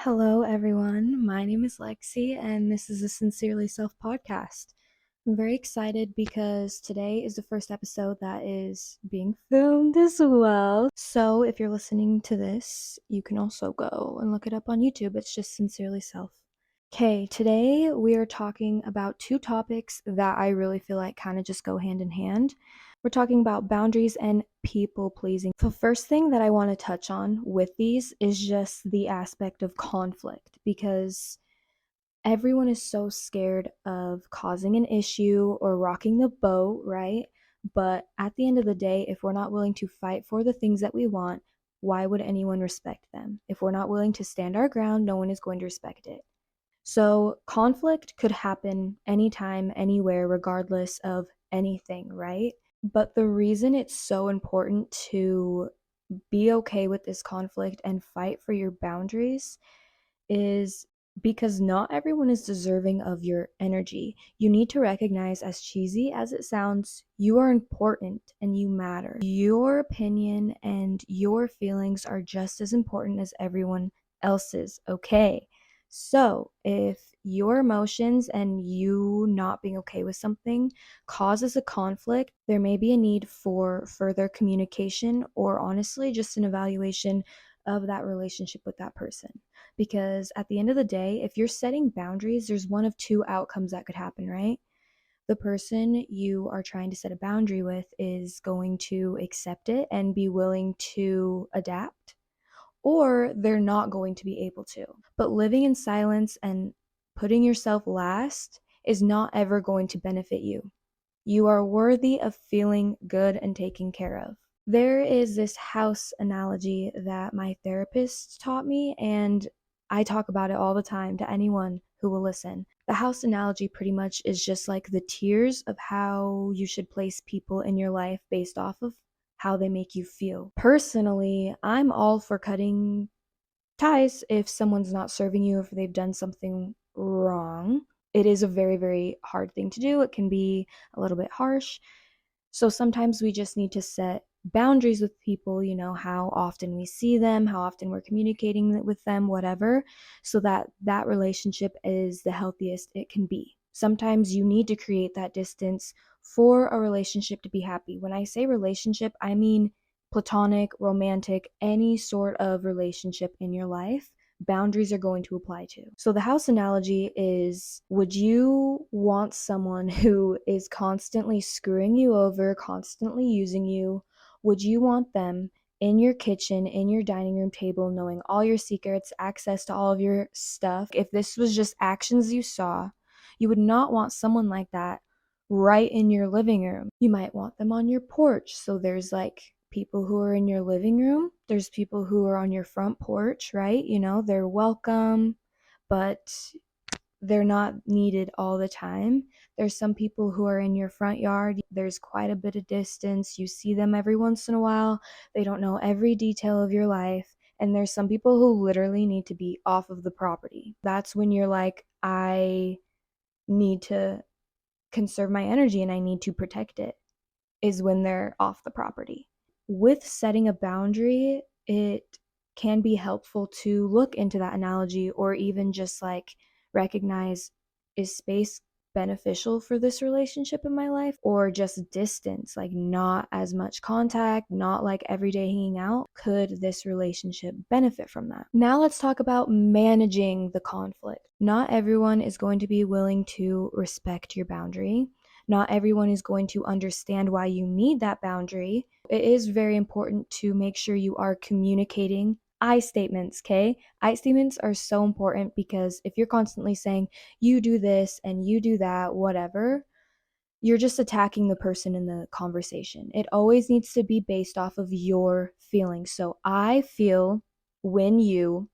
Hello, everyone. My name is Lexi, and this is a Sincerely Self podcast. I'm very excited because today is the first episode that is being filmed as well. So, if you're listening to this, you can also go and look it up on YouTube. It's just Sincerely Self. Okay, today we are talking about two topics that I really feel like kind of just go hand in hand. We're talking about boundaries and people pleasing. The first thing that I want to touch on with these is just the aspect of conflict because everyone is so scared of causing an issue or rocking the boat, right? But at the end of the day, if we're not willing to fight for the things that we want, why would anyone respect them? If we're not willing to stand our ground, no one is going to respect it. So, conflict could happen anytime, anywhere, regardless of anything, right? But the reason it's so important to be okay with this conflict and fight for your boundaries is because not everyone is deserving of your energy. You need to recognize, as cheesy as it sounds, you are important and you matter. Your opinion and your feelings are just as important as everyone else's, okay? So, if your emotions and you not being okay with something causes a conflict, there may be a need for further communication or honestly just an evaluation of that relationship with that person. Because at the end of the day, if you're setting boundaries, there's one of two outcomes that could happen, right? The person you are trying to set a boundary with is going to accept it and be willing to adapt, or they're not going to be able to. But living in silence and putting yourself last is not ever going to benefit you. You are worthy of feeling good and taken care of. There is this house analogy that my therapist taught me, and I talk about it all the time to anyone who will listen. The house analogy pretty much is just like the tiers of how you should place people in your life based off of how they make you feel. Personally, I'm all for cutting ties if someone's not serving you, if they've done something wrong. It is a very, very hard thing to do. It can be a little bit harsh. So sometimes we just need to set boundaries with people, how often we see them, how often we're communicating with them, whatever, so that that relationship is the healthiest it can be. Sometimes you need to create that distance for a relationship to be happy. When I say relationship, I mean platonic, romantic, any sort of relationship in your life. Boundaries are going to apply to. So the house analogy is, would you want someone who is constantly screwing you over, constantly using you? Would you want them in your kitchen, in your dining room table, knowing all your secrets, access to all of your stuff? If this was just actions you saw, you would not want someone like that right in your living room. You might want them on your porch. So there's like people who are in your living room, there's people who are on your front porch, right? They're welcome, but they're not needed all the time. There's some people who are in your front yard. There's quite a bit of distance. You see them every once in a while. They don't know every detail of your life. And there's some people who literally need to be off of the property. That's when you're like, I need to conserve my energy and I need to protect it, is when they're off the property. With setting a boundary, it can be helpful to look into that analogy or even just like recognize, is space beneficial for this relationship in my life, or just distance, like not as much contact, not like everyday hanging out? Could this relationship benefit from that? Now let's talk about managing the conflict. Not everyone is going to be willing to respect your boundary. Not everyone is going to understand why you need that boundary. It is very important to make sure you are communicating I statements, okay? I statements are so important because if you're constantly saying, you do this and you do that, whatever, you're just attacking the person in the conversation. It always needs to be based off of your feelings. So I feel when you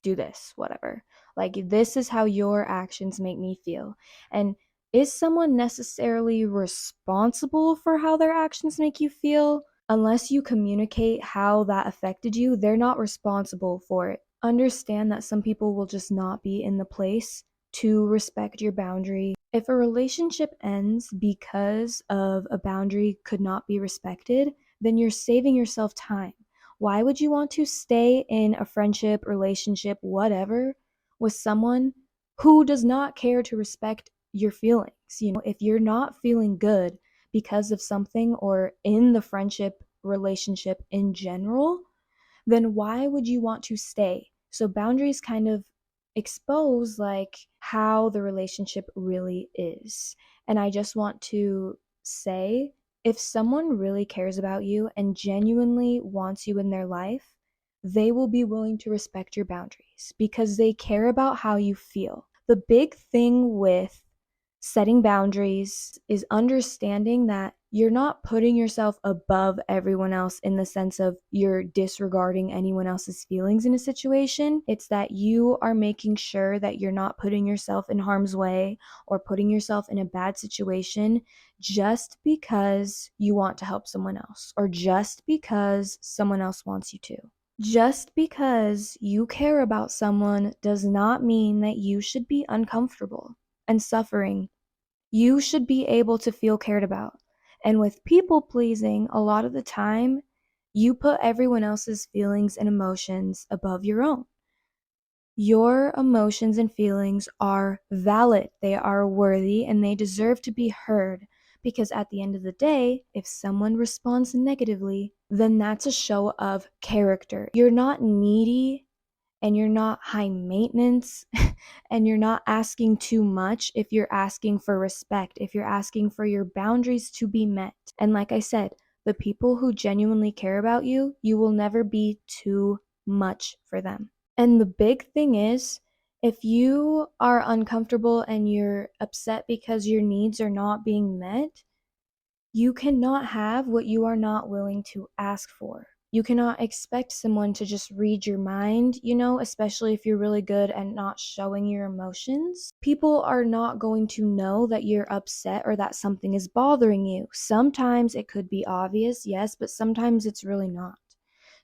do this, whatever. Like, this is how your actions make me feel. And is someone necessarily responsible for how their actions make you feel? Unless you communicate how that affected you, they're not responsible for it. Understand that some people will just not be in the place to respect your boundary. If a relationship ends because of a boundary could not be respected, then you're saving yourself time. Why would you want to stay in a friendship, relationship, whatever, with someone who does not care to respect your feelings? If you're not feeling good because of something or in the friendship, relationship in general, then why would you want to stay? So boundaries kind of expose like how the relationship really is. And I just want to say, if someone really cares about you and genuinely wants you in their life, they will be willing to respect your boundaries because they care about how you feel. The big thing with setting boundaries is understanding that you're not putting yourself above everyone else in the sense of you're disregarding anyone else's feelings in a situation. It's that you are making sure that you're not putting yourself in harm's way or putting yourself in a bad situation just because you want to help someone else or just because someone else wants you to. Just because you care about someone does not mean that you should be uncomfortable and suffering. You should be able to feel cared about. And with people pleasing, a lot of the time, you put everyone else's feelings and emotions above your own. Your emotions and feelings are valid, they are worthy, and they deserve to be heard. Because at the end of the day, if someone responds negatively, then that's a show of character. You're not needy and you're not high maintenance and you're not asking too much if you're asking for respect, if you're asking for your boundaries to be met. And like I said, the people who genuinely care about you, you will never be too much for them. And the big thing is, if you are uncomfortable and you're upset because your needs are not being met, you cannot have what you are not willing to ask for. You cannot expect someone to just read your mind, especially if you're really good at not showing your emotions. People are not going to know that you're upset or that something is bothering you. Sometimes it could be obvious, yes, but sometimes it's really not.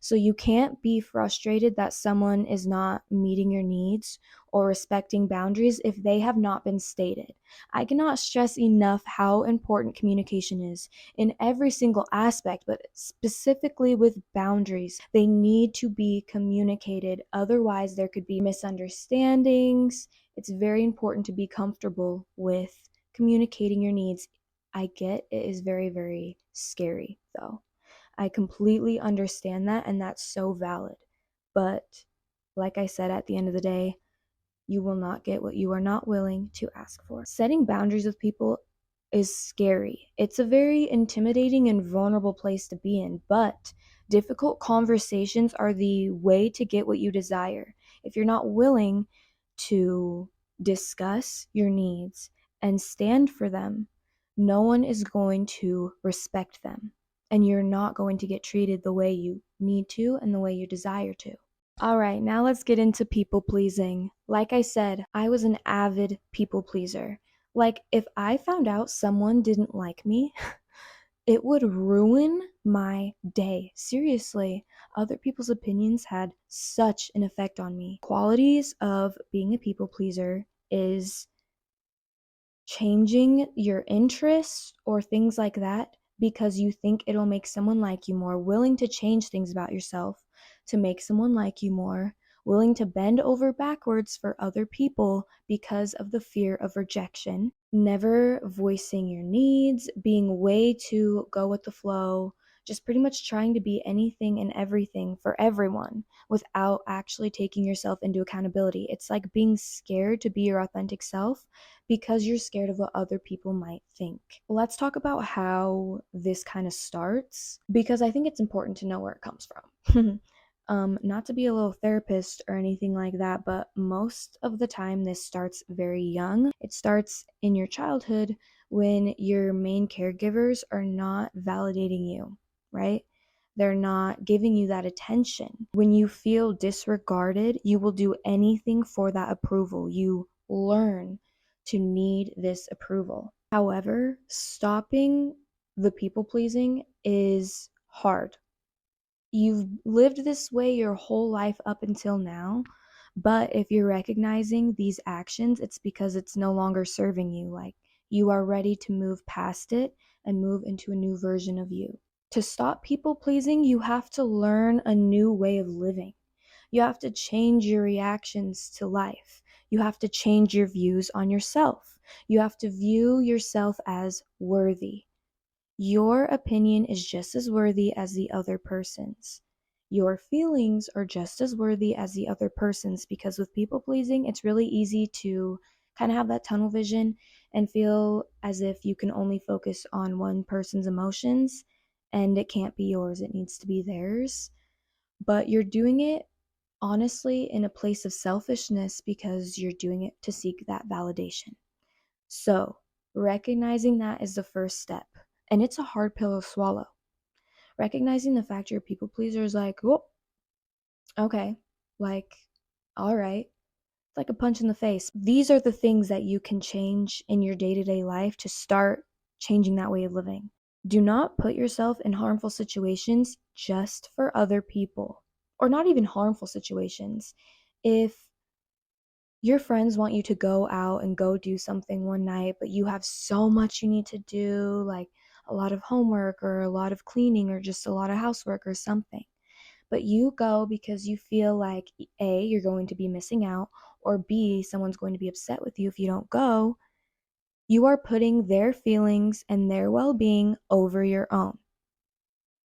So you can't be frustrated that someone is not meeting your needs or respecting boundaries if they have not been stated. I cannot stress enough how important communication is in every single aspect, but specifically with boundaries. They need to be communicated, otherwise, there could be misunderstandings. It's very important to be comfortable with communicating your needs. I get it is very, very scary though. I completely understand that, and that's so valid. But like I said, at the end of the day, you will not get what you are not willing to ask for. Setting boundaries with people is scary. It's a very intimidating and vulnerable place to be in, but difficult conversations are the way to get what you desire. If you're not willing to discuss your needs and stand for them, no one is going to respect them, and you're not going to get treated the way you need to and the way you desire to. All right, now let's get into people pleasing. Like I said, I was an avid people pleaser. Like, if I found out someone didn't like me, it would ruin my day. Seriously, other people's opinions had such an effect on me. Qualities of being a people pleaser is changing your interests or things like that because you think it'll make someone like you more, willing to change things about yourself to make someone like you more, willing to bend over backwards for other people because of the fear of rejection, never voicing your needs, being way too go with the flow, just pretty much trying to be anything and everything for everyone without actually taking yourself into accountability. It's like being scared to be your authentic self because you're scared of what other people might think. Let's talk about how this kind of starts, because I think it's important to know where it comes from. Not to be a little therapist or anything like that, but most of the time this starts very young. It starts in your childhood when your main caregivers are not validating you, right? They're not giving you that attention. When you feel disregarded, you will do anything for that approval. You learn to need this approval. However, stopping the people pleasing is hard. You've lived this way your whole life up until now, but if you're recognizing these actions, it's because it's no longer serving you. Like, you are ready to move past it and move into a new version of you. To stop people pleasing, you have to learn a new way of living. You have to change your reactions to life. You have to change your views on yourself. You have to view yourself as worthy. Your opinion is just as worthy as the other person's. Your feelings are just as worthy as the other person's, because with people pleasing, it's really easy to kind of have that tunnel vision and feel as if you can only focus on one person's emotions and it can't be yours, it needs to be theirs. But you're doing it honestly in a place of selfishness because you're doing it to seek that validation. So, recognizing that is the first step. And it's a hard pill to swallow. Recognizing the fact you're a people pleaser is like, oh, okay, like, all right. It's like a punch in the face. These are the things that you can change in your day to day life to start changing that way of living. Do not put yourself in harmful situations just for other people, or not even harmful situations. If your friends want you to go out and go do something one night, but you have so much you need to do, like a lot of homework or a lot of cleaning or just a lot of housework or something. But you go because you feel like A, you're going to be missing out, or B, someone's going to be upset with you if you don't go. You are putting their feelings and their well being over your own.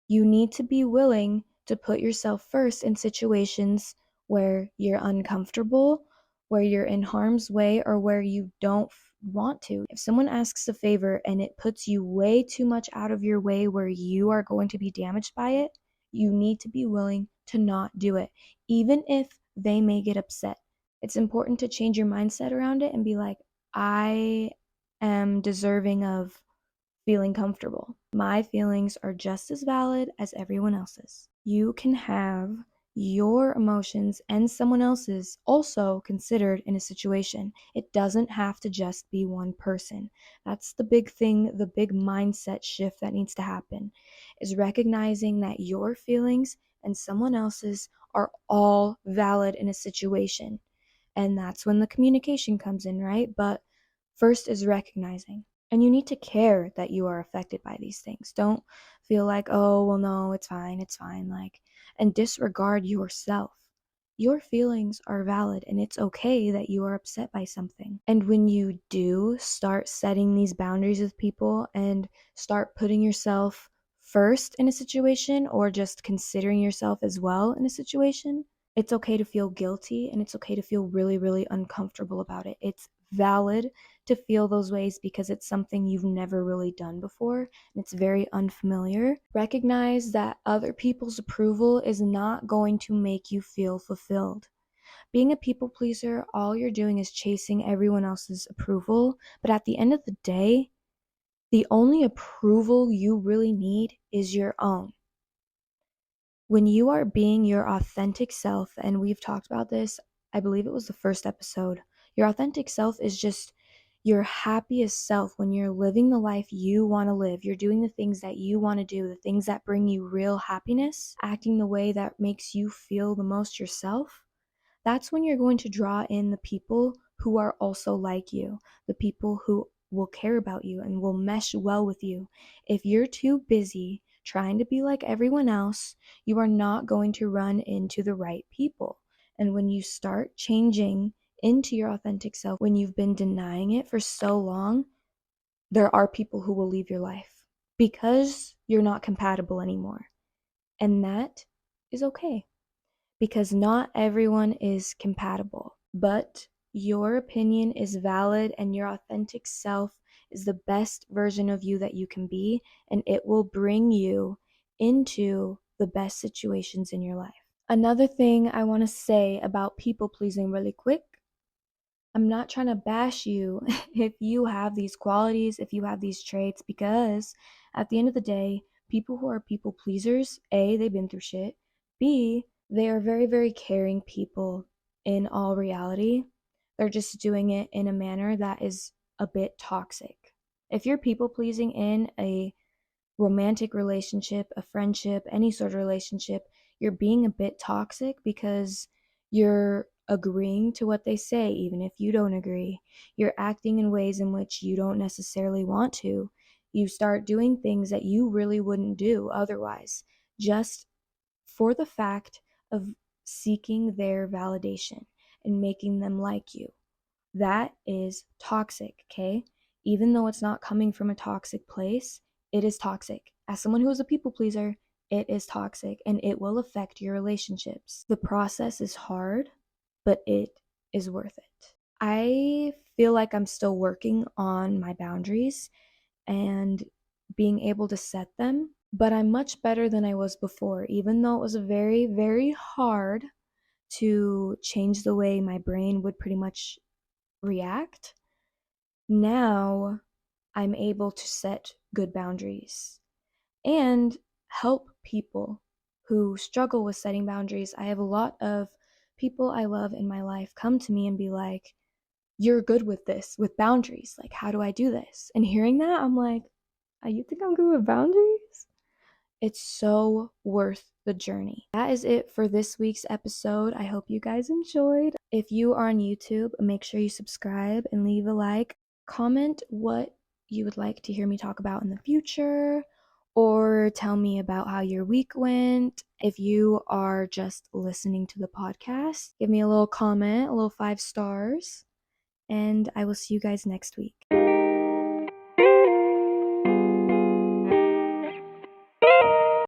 You need to be willing to put yourself first in situations where you're uncomfortable, where you're in harm's way, or where you don't want to. If someone asks a favor and it puts you way too much out of your way where you are going to be damaged by it, you need to be willing to not do it, even if they may get upset. It's important to change your mindset around it and be like, I am deserving of feeling comfortable. My feelings are just as valid as everyone else's. You can have your emotions and someone else's also considered in a situation. It doesn't have to just be one person. That's the big thing, the big mindset shift that needs to happen, is recognizing that your feelings and someone else's are all valid in a situation. And that's when the communication comes in, right? But first is recognizing. And you need to care that you are affected by these things. Don't feel like, oh, well, no, it's fine. Like, and disregard yourself. Your feelings are valid and it's okay that you are upset by something. And when you do start setting these boundaries with people and start putting yourself first in a situation or just considering yourself as well in a situation, it's okay to feel guilty and it's okay to feel really, really uncomfortable about it. It's valid to feel those ways because it's something you've never really done before and it's very unfamiliar. Recognize that other people's approval is not going to make you feel fulfilled. Being a people pleaser, all you're doing is chasing everyone else's approval, but at the end of the day, the only approval you really need is your own. When you are being your authentic self, and we've talked about this, I believe it was the first episode, your authentic self is just your happiest self when you're living the life you want to live. You're doing the things that you want to do, the things that bring you real happiness, acting the way that makes you feel the most yourself. That's when you're going to draw in the people who are also like you, the people who will care about you and will mesh well with you. If you're too busy trying to be like everyone else, you are not going to run into the right people. And when you start changing into your authentic self, when you've been denying it for so long, there are people who will leave your life because you're not compatible anymore. And that is okay, because not everyone is compatible, but your opinion is valid and your authentic self is the best version of you that you can be, and it will bring you into the best situations in your life. Another thing I want to say about people pleasing really quick, I'm not trying to bash you if you have these qualities, if you have these traits, because at the end of the day, people who are people pleasers, A, they've been through shit. B, they are very, very caring people in all reality. They're just doing it in a manner that is a bit toxic. If you're people pleasing in a romantic relationship, a friendship, any sort of relationship, you're being a bit toxic because you're agreeing to what they say, even if you don't agree. You're acting in ways in which you don't necessarily want to. You start doing things that you really wouldn't do otherwise, just for the fact of seeking their validation and making them like you. That is toxic, okay? Even though it's not coming from a toxic place, it is toxic. As someone who is a people pleaser, it is toxic and it will affect your relationships. The process is hard, but it is worth it. I feel like I'm still working on my boundaries and being able to set them, but I'm much better than I was before, even though it was very, very hard to change the way my brain would pretty much react. Now I'm able to set good boundaries and help people who struggle with setting boundaries. I have a lot of people I love in my life come to me and be like, "You're good with this, with boundaries. Like, how do I do this?" And hearing that, I'm like, you think I'm good with boundaries? It's so worth the journey. That is it for this week's episode. I hope you guys enjoyed. If you are on YouTube, make sure you subscribe and leave a like. Comment what you would like to hear me talk about in the future, or tell me about how your week went. If you are just listening to the podcast, give me a little comment, a little 5 stars, and I will see you guys next week.